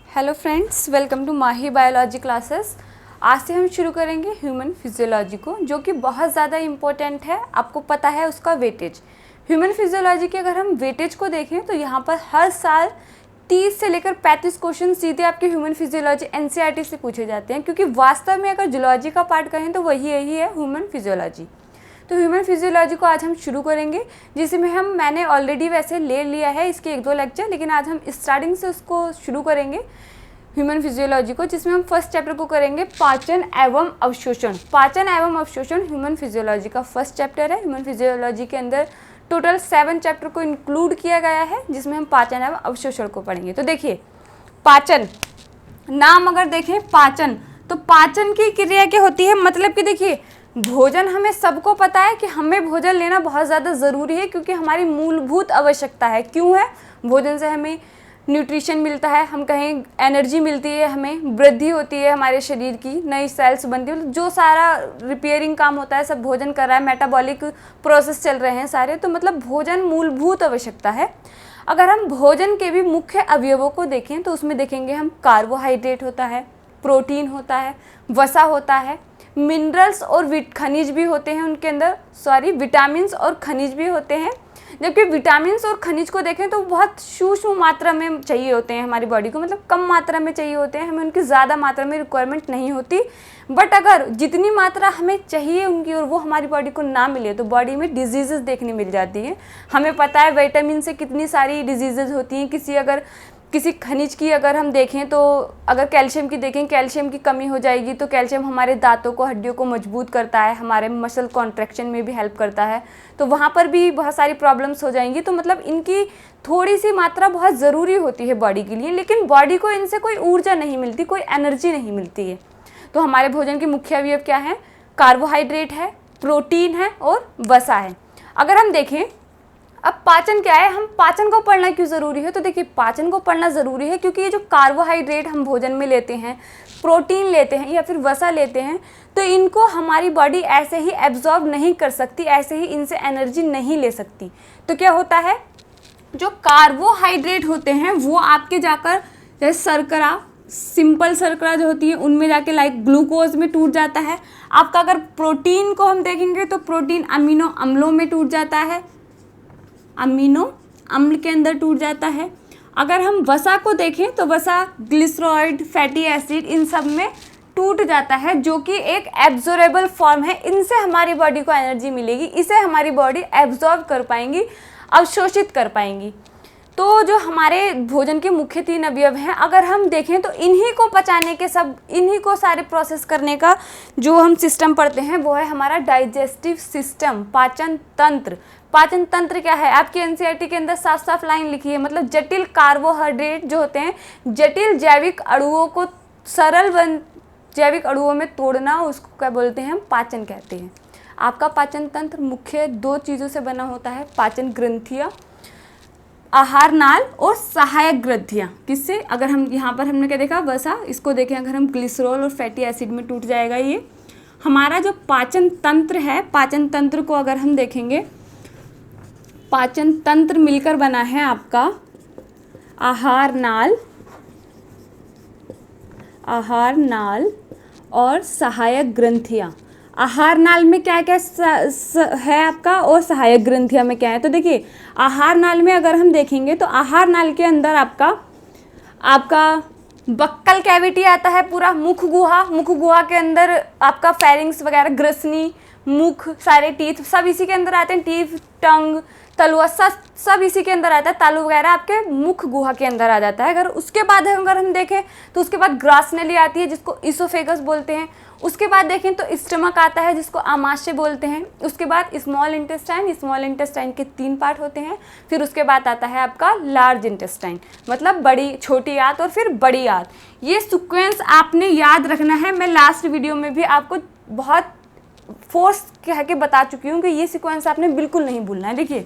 Hello friends, welcome to Mahi biology classes. आज से हम शुरू करेंगे ह्यूमन फिजियोलॉजी को, जो कि बहुत ज़्यादा इम्पोर्टेंट है। आपको पता है उसका वेटेज। ह्यूमन फिजियोलॉजी के अगर हम वेटेज को देखें तो यहाँ पर हर साल 30 से लेकर 35 क्वेश्चन सीधे आपके ह्यूमन फिजियोलॉजी एनसीईआरटी से पूछे जाते हैं, क्योंकि वास्तव में अगर जूलॉजी का पार्ट कहें तो वही यही है ह्यूमन फिजियोलॉजी। तो ह्यूमन फिजियोलॉजी को आज हम शुरू करेंगे, जिसमें मैंने ऑलरेडी वैसे ले लिया है इसके 1-2 लेक्चर, लेकिन आज हम स्टार्टिंग से उसको शुरू करेंगे ह्यूमन फिजियोलॉजी को, जिसमें हम फर्स्ट चैप्टर को करेंगे पाचन एवं अवशोषण। पाचन एवं अवशोषण ह्यूमन फिजियोलॉजी का फर्स्ट चैप्टर है। ह्यूमन फिजियोलॉजी के अंदर टोटल 7 चैप्टर को इंक्लूड किया गया है, जिसमें हम पाचन एवं अवशोषण को पढ़ेंगे। तो देखिए, पाचन नाम अगर देखें पाचन, तो पाचन की क्रिया क्या होती है, मतलब कि देखिए भोजन हमें सबको पता है कि हमें भोजन लेना बहुत ज़्यादा ज़रूरी है, क्योंकि हमारी मूलभूत आवश्यकता है। क्यों है? भोजन से हमें न्यूट्रिशन मिलता है, हम कहें एनर्जी मिलती है, हमें वृद्धि होती है हमारे शरीर की, नई सेल्स बनती है, जो सारा रिपेयरिंग काम होता है सब भोजन कर रहा है, मेटाबॉलिक प्रोसेस चल रहे हैं सारे। तो मतलब भोजन मूलभूत आवश्यकता है। अगर हम भोजन के भी मुख्य अवयवों को देखें तो उसमें देखेंगे हम कार्बोहाइड्रेट होता है, प्रोटीन होता है, वसा होता है, मिनरल्स और खनिज भी होते हैं उनके अंदर, विटामिन्स और खनिज भी होते हैं। जबकि विटामिन्स और खनिज को देखें तो बहुत सूक्ष्म मात्रा में चाहिए होते हैं हमारी बॉडी को, मतलब कम मात्रा में चाहिए होते हैं, हमें उनकी ज़्यादा मात्रा में रिक्वायरमेंट नहीं होती। बट अगर जितनी मात्रा हमें चाहिए उनकी और वो हमारी बॉडी को ना मिले तो बॉडी में डिजीज़ेस देखने मिल जाती हैं। हमें पता है विटामिन से कितनी सारी डिजीज़ेस होती हैं। किसी खनिज की अगर हम देखें तो अगर कैल्शियम की देखें, कैल्शियम की कमी हो जाएगी तो कैल्शियम हमारे दांतों को, हड्डियों को मजबूत करता है, हमारे मसल कॉन्ट्रैक्शन में भी हेल्प करता है, तो वहाँ पर भी बहुत सारी प्रॉब्लम्स हो जाएंगी। तो मतलब इनकी थोड़ी सी मात्रा बहुत ज़रूरी होती है बॉडी के लिए, लेकिन बॉडी को इनसे कोई ऊर्जा नहीं मिलती, कोई एनर्जी नहीं मिलती है। तो हमारे भोजन के मुख्य अवयव क्या हैं? कार्बोहाइड्रेट है, प्रोटीन है और वसा है। अगर हम देखें अब पाचन क्या है, हम पाचन को पढ़ना क्यों ज़रूरी है? तो देखिए, पाचन को पढ़ना ज़रूरी है क्योंकि ये जो कार्बोहाइड्रेट हम भोजन में लेते हैं, प्रोटीन लेते हैं या फिर वसा लेते हैं, तो इनको हमारी बॉडी ऐसे ही एब्जॉर्ब नहीं कर सकती, ऐसे ही इनसे एनर्जी नहीं ले सकती। तो क्या होता है, जो कार्बोहाइड्रेट होते हैं वो आपके जाकर जैसे शर्करा, सिंपल शर्करा जो होती है उनमें जाके लाइक ग्लूकोज में टूट जाता है। आपका अगर प्रोटीन को हम देखेंगे तो प्रोटीन अमीनो अम्लों में टूट जाता है, अमीनो अम्ल के अंदर टूट जाता है। अगर हम वसा को देखें तो वसा ग्लिसरॉइड, फैटी एसिड, इन सब में टूट जाता है, जो कि एक एब्जॉर्बेबल फॉर्म है। इनसे हमारी बॉडी को एनर्जी मिलेगी, इसे हमारी बॉडी एब्जॉर्ब कर पाएंगी, अवशोषित कर पाएंगी। तो जो हमारे भोजन के मुख्य 3 अवयव हैं, अगर हम देखें तो इन्हीं को पचाने के इन्हीं को सारे प्रोसेस करने का जो हम सिस्टम पढ़ते हैं वो है हमारा डाइजेस्टिव सिस्टम, पाचन तंत्र। पाचन तंत्र क्या है? आपकी एनसीईआरटी के अंदर साफ साफ लाइन लिखी है, मतलब जटिल कार्बोहाइड्रेट जो होते हैं, जटिल जैविक अणुओं को सरल जैविक अणुओं में तोड़ना, उसको क्या बोलते हैं? हम पाचन कहते हैं। आपका पाचन तंत्र मुख्य 2 चीज़ों से बना होता है, पाचन ग्रंथियाँ, आहार नाल और सहायक ग्रंथियाँ। किससे? अगर हम यहाँ पर हमने क्या देखा, वसा, इसको देखें अगर हम ग्लिसरॉल और फैटी एसिड में टूट जाएगा ये। हमारा जो पाचन तंत्र है, पाचन तंत्र को अगर हम देखेंगे, पाचन तंत्र मिलकर बना है आपका आहार नाल और सहायक ग्रंथियाँ। आहार नाल में क्या क्या है आपका और सहायक ग्रंथियाँ में क्या है? तो देखिए, आहार नाल में अगर हम देखेंगे तो आहार नाल के अंदर आपका बक्कल कैविटी आता है, पूरा मुख गुहा के अंदर आपका फेरिंग्स वगैरह, ग्रसनी, मुख, सारे टीथ सब इसी के अंदर आते हैं, टीथ, टंग, तलुआ सब इसी के अंदर आता है, तालू वगैरह आपके मुख गुहा के अंदर आ जाता है। अगर उसके बाद अगर हम देखें तो उसके बाद ग्रासनली आती है, जिसको इसोफेगस बोलते हैं। उसके बाद देखें तो स्टमक आता है, जिसको आमाशय बोलते हैं। उसके बाद स्मॉल इंटेस्टाइन के 3 पार्ट होते हैं। फिर उसके बाद आता है आपका लार्ज इंटेस्टाइन, मतलब छोटी आंत और फिर बड़ी आंत। ये सीक्वेंस आपने याद रखना है। मैं लास्ट वीडियो में भी आपको बहुत फोर्स कह के बता चुकी हूँ कि ये सीक्वेंस आपने बिल्कुल नहीं भूलना है। देखिए,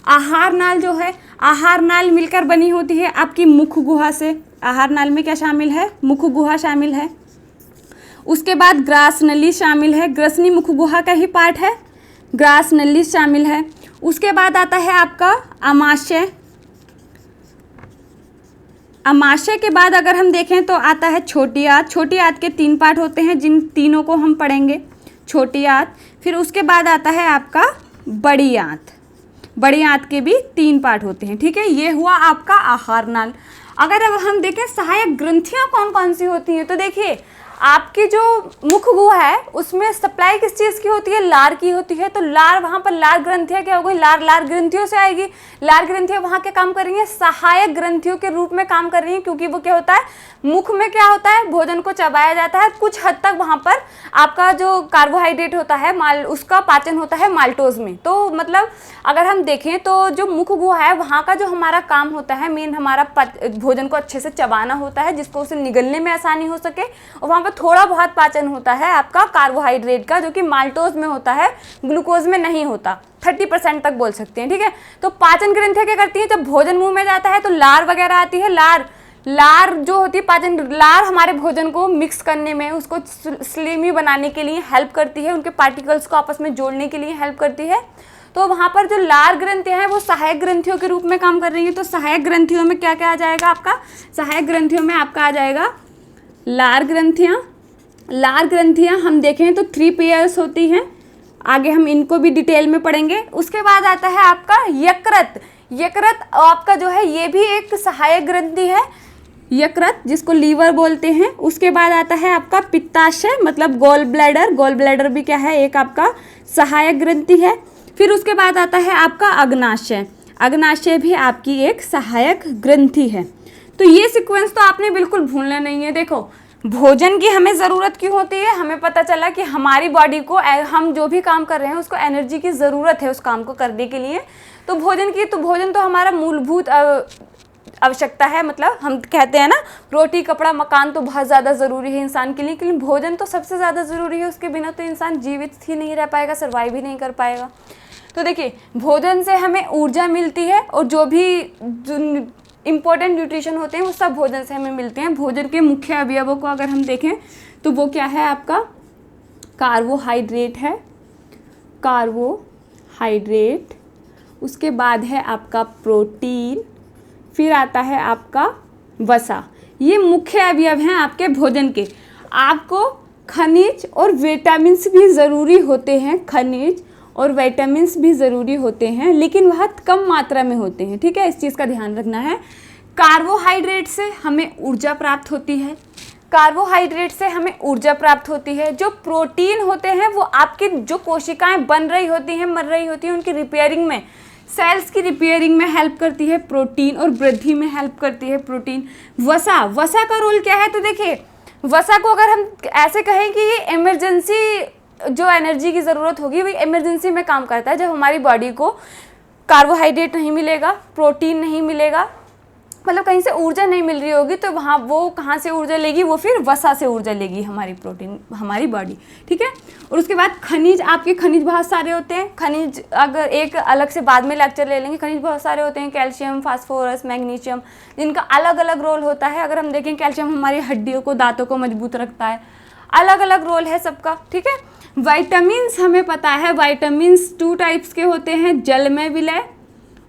आहार नाल जो है, आहार नाल मिलकर बनी होती है आपकी मुख गुहा से। आहार नाल में क्या शामिल है? मुख गुहा शामिल है। उसके बाद ग्रास नली शामिल है, ग्रसनी मुख गुहा का ही पार्ट है, ग्रास नली शामिल है। उसके बाद आता है आपका आमाशय। अमाशय के बाद अगर हम देखें तो आता है छोटी आंत। छोटी आंत के 3 पार्ट होते हैं, जिन तीनों को हम पढ़ेंगे। छोटी आंत, फिर उसके बाद आता है आपका बड़ी आंत। बड़ी आंत के भी 3 पार्ट होते हैं, ठीक है। ये हुआ आपका आहार नाल। अगर अब हम देखें सहायक ग्रंथियां कौन कौन सी होती हैं, तो देखिए आपकी जो मुख गुहा है उसमें सप्लाई किस चीज़ की होती है, लार की होती है। तो लार, वहाँ पर लार ग्रंथियाँ क्या हो गई, लार ग्रंथियों से आएगी। लार ग्रंथियाँ वहाँ क्या काम कर रही हैं, सहायक ग्रंथियों के रूप में काम कर रही हैं, क्योंकि वो क्या होता है, मुख में क्या होता है, भोजन को चबाया जाता है। कुछ हद तक वहाँ पर आपका जो कार्बोहाइड्रेट होता है उसका पाचन होता है माल्टोज में। तो मतलब अगर हम देखें तो जो मुख गुहा है वहाँ का जो हमारा काम होता है, मेन हमारा भोजन को अच्छे से चबाना होता है, जिसको उसे निगलने में आसानी हो सके। और वहाँ पर थोड़ा बहुत पाचन होता है आपका कार्बोहाइड्रेट का, जो कि माल्टोज में होता है, ग्लूकोज में नहीं होता। 30% तक बोल सकते हैं, ठीक है। तो पाचन ग्रंथियाँ क्या करती हैं, जब भोजन मुंह में जाता है तो लार वगैरह आती है। लार जो होती है, पाचन लार हमारे भोजन को मिक्स करने में, उसको स्लिमी बनाने के लिए हेल्प करती है, उनके पार्टिकल्स को आपस में जोड़ने के लिए हेल्प करती है। तो वहाँ पर जो लार ग्रंथियाँ हैं वो सहायक ग्रंथियों के रूप में काम कर रही है। तो सहायक ग्रंथियों में क्या क्या आ जाएगा आपका, सहायक ग्रंथियों में आपका आ जाएगा लार ग्रंथियाँ। लार ग्रंथियाँ हम देखें तो 3 पेयर्स होती हैं, आगे हम इनको भी डिटेल में पढ़ेंगे। उसके बाद आता है आपका यकृत। यकृत आपका जो है ये भी एक सहायक ग्रंथि है, यकृत जिसको लीवर बोलते हैं। उसके बाद आता है आपका पित्ताशय, मतलब गॉल ब्लैडर। गॉल ब्लैडर भी क्या है, एक आपका सहायक ग्रंथि है। फिर उसके बाद आता है आपका अग्नाशय। अग्नाशय भी आपकी एक सहायक ग्रंथि है। तो ये सीक्वेंस तो आपने बिल्कुल भूलना नहीं है। देखो भोजन की हमें ज़रूरत क्यों होती है, हमें पता चला कि हमारी बॉडी को, हम जो भी काम कर रहे हैं उसको एनर्जी की ज़रूरत है उस काम को करने के लिए। तो भोजन तो हमारा मूलभूत आवश्यकता है। मतलब हम कहते हैं ना, रोटी कपड़ा मकान तो बहुत ज़्यादा ज़रूरी है इंसान के लिए, लेकिन भोजन तो सबसे ज़्यादा ज़रूरी है। उसके बिना तो इंसान जीवित ही नहीं रह पाएगा, सर्वाइव ही नहीं कर पाएगा। तो देखिए भोजन से हमें ऊर्जा मिलती है, और जो भी इम्पोर्टेंट न्यूट्रिशन होते हैं वो सब भोजन से हमें मिलते हैं। भोजन के मुख्य अवयवों को अगर हम देखें तो वो क्या है आपका, कार्बोहाइड्रेट है, कार्बोहाइड्रेट। उसके बाद है आपका प्रोटीन, फिर आता है आपका वसा। ये मुख्य अवयव हैं आपके भोजन के। आपको खनिज और विटामिन्स भी ज़रूरी होते हैं, खनिज और विटामिन्स भी ज़रूरी होते हैं, लेकिन वह कम मात्रा में होते हैं, ठीक है। इस चीज़ का ध्यान रखना है। कार्बोहाइड्रेट से हमें ऊर्जा प्राप्त होती है, कार्बोहाइड्रेट से हमें ऊर्जा प्राप्त होती है। जो प्रोटीन होते हैं वो आपकी जो कोशिकाएं बन रही होती हैं, मर रही होती हैं, उनकी रिपेयरिंग में, सेल्स की रिपेयरिंग में हेल्प करती है प्रोटीन, और वृद्धि में हेल्प करती है प्रोटीन। वसा का रोल क्या है, तो देखिए वसा को अगर हम ऐसे कहें कि ये इमरजेंसी जो एनर्जी की ज़रूरत होगी वही इमरजेंसी में काम करता है। जब हमारी बॉडी को कार्बोहाइड्रेट नहीं मिलेगा, प्रोटीन नहीं मिलेगा, मतलब कहीं से ऊर्जा नहीं मिल रही होगी, तो वहाँ वो कहाँ से ऊर्जा लेगी, वो फिर वसा से ऊर्जा लेगी हमारी बॉडी, ठीक है। और उसके बाद खनिज, आपके खनिज बहुत सारे होते हैं। खनिज अगर एक अलग से बाद में लेक्चर ले लेंगे। खनिज बहुत सारे होते हैं, कैल्शियम, फास्फोरस, मैग्नीशियम, जिनका अलग अलग रोल होता है। अगर हम देखें कैल्शियम हमारी हड्डियों को, दांतों को मजबूत रखता है, अलग अलग रोल है सबका, ठीक है। विटामिन्स हमें पता है, विटामिन्स 2 टाइप्स के होते हैं, जल में विलय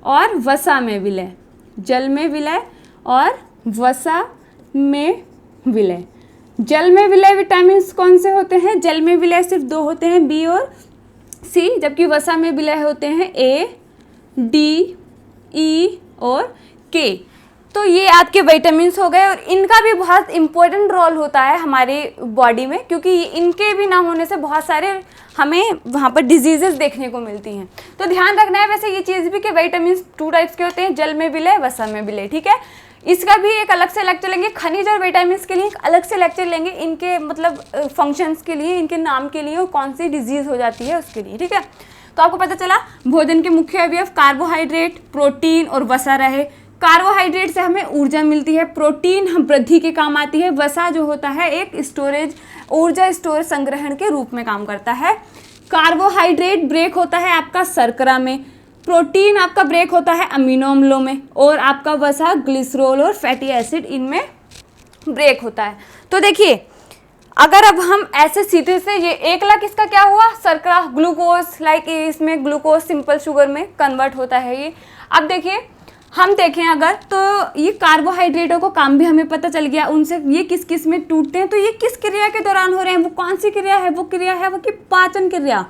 और वसा में विलय। जल में विलय और वसा में विलय। जल में विलय विटामिन्स कौन से होते हैं, जल में विलय सिर्फ 2 होते हैं, बी और सी, जबकि वसा में विलय होते हैं ए, डी, ई और के। तो ये आपके विटामिन्स हो गए, और इनका भी बहुत इंपॉर्टेंट रोल होता है हमारी बॉडी में, क्योंकि इनके भी ना होने से बहुत सारे हमें वहाँ पर डिजीजेस देखने को मिलती हैं। तो ध्यान रखना है वैसे ये चीज़ भी कि विटामिन्स 2 टाइप्स के होते हैं, जल में विलय, वसा में विलय, ठीक है। इसका भी एक अलग से लेक्चर लेंगे। खनिज और विटामिन्स के लिए एक अलग से लेक्चर लेंगे, इनके मतलब फंक्शंस के लिए, इनके नाम के लिए, और कौन सी डिजीज़ हो जाती है उसके लिए, ठीक है। तो आपको पता चला भोजन के मुख्य अवयव कार्बोहाइड्रेट, प्रोटीन और वसा रहे। कार्बोहाइड्रेट से हमें ऊर्जा मिलती है, प्रोटीन हम वृद्धि के काम आती है, वसा जो होता है एक स्टोरेज, ऊर्जा स्टोर संग्रहण के रूप में काम करता है। कार्बोहाइड्रेट ब्रेक होता है आपका शर्करा में, प्रोटीन आपका ब्रेक होता है अमीनो अम्लों में, और आपका वसा ग्लिसरॉल और फैटी एसिड इनमें ब्रेक होता है। तो देखिए अगर अब हम ऐसे सीधे से ये 1 लाख इसका क्या हुआ, शर्करा, ग्लूकोज, लाइक इसमें ग्लूकोज सिंपल शुगर में कन्वर्ट होता है ये। अब देखिए हम देखें अगर तो ये कार्बोहाइड्रेटों को काम भी हमें पता चल गया, उनसे ये किस किस में टूटते हैं, तो ये किस क्रिया के दौरान हो रहे हैं, वो कौन सी क्रिया है, वो क्रिया है वो कि पाचन क्रिया।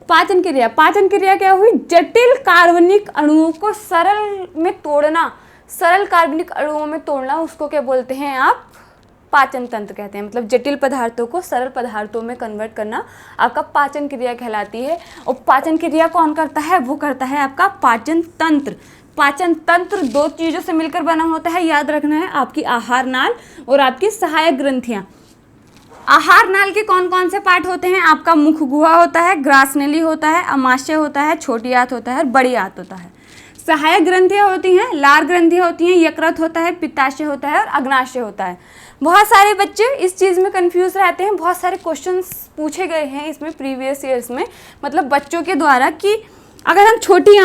पाचन क्रिया, पाचन क्रिया क्या हुई, जटिल कार्बनिक अणुओं को सरल में तोड़ना, सरल कार्बनिक अणुओं में तोड़ना, उसको क्या बोलते हैं आप, पाचन तंत्र कहते हैं। मतलब जटिल पदार्थों को सरल पदार्थों में कन्वर्ट करना आपका पाचन क्रिया कहलाती है। और पाचन क्रिया कौन करता है, वो करता है आपका पाचन तंत्र। पाचन तंत्र दो चीज़ों से मिलकर बना होता है, याद रखना है, आपकी आहार नाल और आपकी सहायक ग्रंथियाँ। आहार नाल के कौन कौन से पार्ट होते हैं, आपका मुख गुहा होता है, ग्रासनली होता है, अमाशय होता है, छोटी आंत होता है और बड़ी आंत होता है। सहायक ग्रंथियाँ होती हैं, लार ग्रंथियाँ होती हैं, यकृत होता है, पित्ताशय होता है और अग्नाशय होता है। बहुत सारे बच्चे इस चीज़ में कंफ्यूज रहते हैं, बहुत सारे क्वेश्चंस पूछे गए हैं इसमें प्रीवियस ईयर्स में, मतलब बच्चों के द्वारा, कि अगर हम छोटी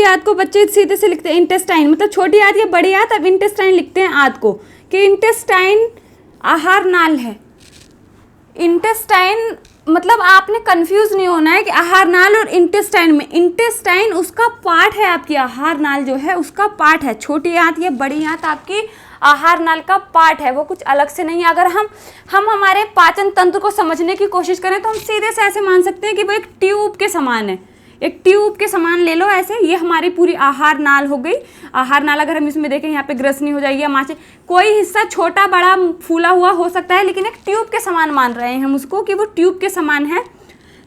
आंत को बच्चे सीधे से लिखते हैं इंटेस्टाइन, मतलब छोटी आंत या बड़ी आंत, अब इंटेस्टाइन लिखते हैं आंत को, कि इंटेस्टाइन आहार नाल है। इंटेस्टाइन मतलब आपने कंफ्यूज नहीं होना है कि आहार नाल और इंटेस्टाइन में, इंटेस्टाइन उसका पार्ट है, आपकी आहार नाल जो है उसका पार्ट है। छोटी आंत या बड़ी आंत आपकी आहार नाल का पार्ट है, वो कुछ अलग से नहीं है। अगर हम हमारे पाचन तंत्र को समझने की कोशिश करें तो हम सीधे से ऐसे मान सकते हैं कि वो एक ट्यूब के समान है, एक ट्यूब के समान ले लो ऐसे, ये हमारी पूरी आहार नाल हो गई। आहार नाल अगर हम इसमें देखें, यहाँ पे ग्रसनी हो जाएगी, अमाशय, कोई हिस्सा छोटा बड़ा फूला हुआ हो सकता है, लेकिन एक ट्यूब के समान मान रहे हैं हम उसको कि वो ट्यूब के समान है।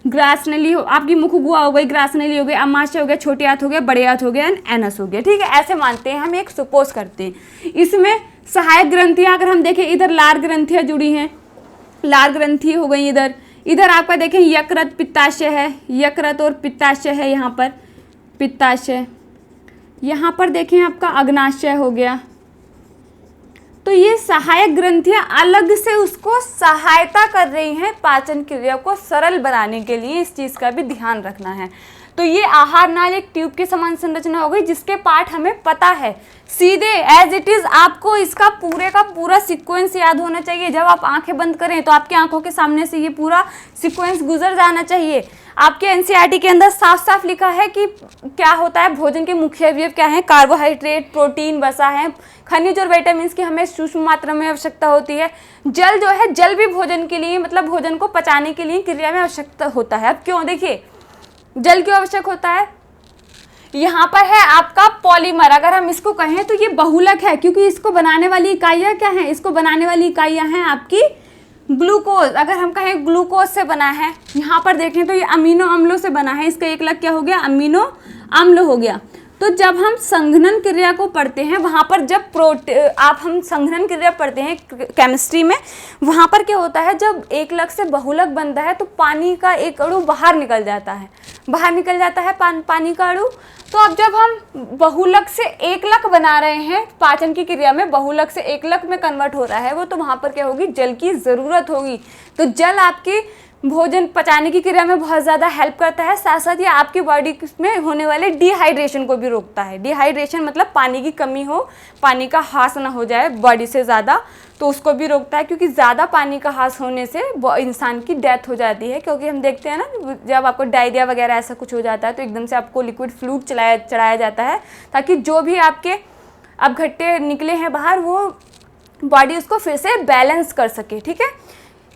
ग्रासनली हो, आपकी मुख गुहा हो गई, ग्रासनली हो गई, अमाशय हो गया, छोटी आंत हो गया, बड़ी आंत हो गया, एनस हो गया, ठीक है, ऐसे मानते हैं हम, एक सपोज करते हैं। इसमें सहायक ग्रंथियाँ अगर हम देखें, इधर लार ग्रंथियाँ जुड़ी हैं, लार ग्रंथि हो गई, इधर आपका देखें यकृत पित्ताशय है, यकृत और पित्ताशय है, यहाँ पर पित्ताशय, यहाँ पर देखें आपका अग्नाशय हो गया। तो ये सहायक ग्रंथियां अलग से उसको सहायता कर रही हैं पाचन क्रिया को सरल बनाने के लिए, इस चीज़ का भी ध्यान रखना है। तो ये आहार नाल एक ट्यूब के समान संरचना हो गई, जिसके पार्ट हमें पता है, सीधे एज इट इज़ आपको इसका पूरे का पूरा सीक्वेंस याद होना चाहिए। जब आप आंखें बंद करें तो आपकी आंखों के सामने से ये पूरा सीक्वेंस गुजर जाना चाहिए। आपके एनसीईआरटी के अंदर साफ साफ लिखा है कि क्या होता है, भोजन के मुख्य अवयव क्या हैं, कार्बोहाइड्रेट, प्रोटीन, वसा है, खनिज और विटामिन की हमें सूक्ष्म मात्रा में आवश्यकता होती है। जल जो है, जल भी भोजन के लिए, मतलब भोजन को पचाने के लिए क्रिया में आवश्यकता होता है। अब क्यों, देखिए जल क्यों आवश्यक होता है, यहाँ पर है आपका पॉलीमर, अगर हम इसको कहें तो ये बहुलक है, क्योंकि इसको बनाने वाली इकाइयाँ क्या हैं, इसको बनाने वाली इकाइयाँ हैं आपकी ग्लूकोज। अगर हम कहें ग्लूकोज से बना है, यहाँ पर देखें तो ये अमीनो अम्लों से बना है, इसका एक लग क्या हो गया, अमीनो अम्ल हो गया। तो जब हम संघनन क्रिया को पढ़ते हैं, वहाँ पर जब हम संघनन क्रिया पढ़ते हैं केमिस्ट्री में, वहाँ पर क्या होता है, जब एक लग से बहुलक बनता है तो पानी का एक अणु बाहर निकल जाता है, पानी का अणु। तो अब जब हम बहुलक से एकलक बना रहे हैं, पाचन की क्रिया में बहुलक से एकलक में कन्वर्ट हो रहा है वो, तो वहाँ पर क्या होगी, जल की ज़रूरत होगी। तो जल आपकी भोजन पचाने की क्रिया में बहुत ज़्यादा हेल्प करता है, साथ साथ ये आपकी बॉडी में होने वाले डिहाइड्रेशन को भी रोकता है। डिहाइड्रेशन मतलब पानी की कमी हो, पानी का ह्रास ना हो जाए बॉडी से ज़्यादा, तो उसको भी रोकता है, क्योंकि ज़्यादा पानी का ह्रास होने से इंसान की डेथ हो जाती है। क्योंकि हम देखते हैं ना, जब आपको डायरिया वगैरह ऐसा कुछ हो जाता है तो एकदम से आपको लिक्विड फ्लूइड चढ़ाया जाता है, ताकि जो भी आपके अपघट्टे निकले हैं बाहर, वो बॉडी उसको फिर से बैलेंस कर सके, ठीक है।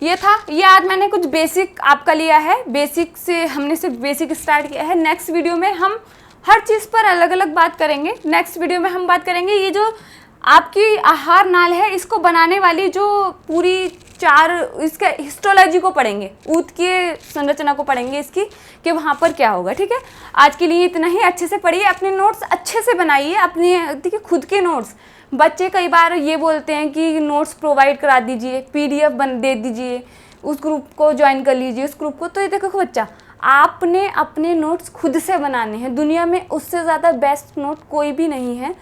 ये था, ये आज मैंने कुछ बेसिक आपका लिया है, बेसिक से हमने सिर्फ बेसिक स्टार्ट किया है। नेक्स्ट वीडियो में हम हर चीज़ पर अलग अलग बात करेंगे। नेक्स्ट वीडियो में हम बात करेंगे ये जो आपकी आहार नाल है, इसको बनाने वाली जो पूरी इसके हिस्टोलॉजी को पढ़ेंगे, ऊत की संरचना को पढ़ेंगे इसकी, कि वहाँ पर क्या होगा, ठीक है। आज के लिए इतना ही, अच्छे से पढ़िए, अपने नोट्स अच्छे से बनाइए, अपने देखिए खुद के नोट्स। बच्चे कई बार ये बोलते हैं कि नोट्स प्रोवाइड करा दीजिए, PDF दे दीजिए, उस ग्रुप को ज्वाइन कर लीजिए, उस ग्रुप को। तो ये देखो बच्चा, आपने अपने नोट्स खुद से बनाने हैं। दुनिया में उससे ज़्यादा बेस्ट नोट कोई भी नहीं है,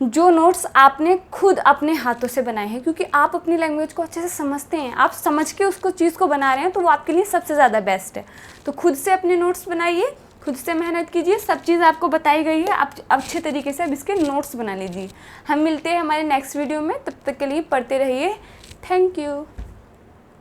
जो नोट्स आपने खुद अपने हाथों से बनाए हैं, क्योंकि आप अपनी लैंग्वेज को अच्छे से समझते हैं, आप समझ के उसको चीज़ को बना रहे हैं, तो वो आपके लिए सबसे ज़्यादा बेस्ट है। तो खुद से अपने नोट्स बनाइए, खुद से मेहनत कीजिए, सब चीज़ आपको बताई गई है, आप अच्छे तरीके से अब इसके नोट्स बना लीजिए। हम मिलते हैं हमारे नेक्स्ट वीडियो में, तब तक के लिए पढ़ते रहिए। Thank you.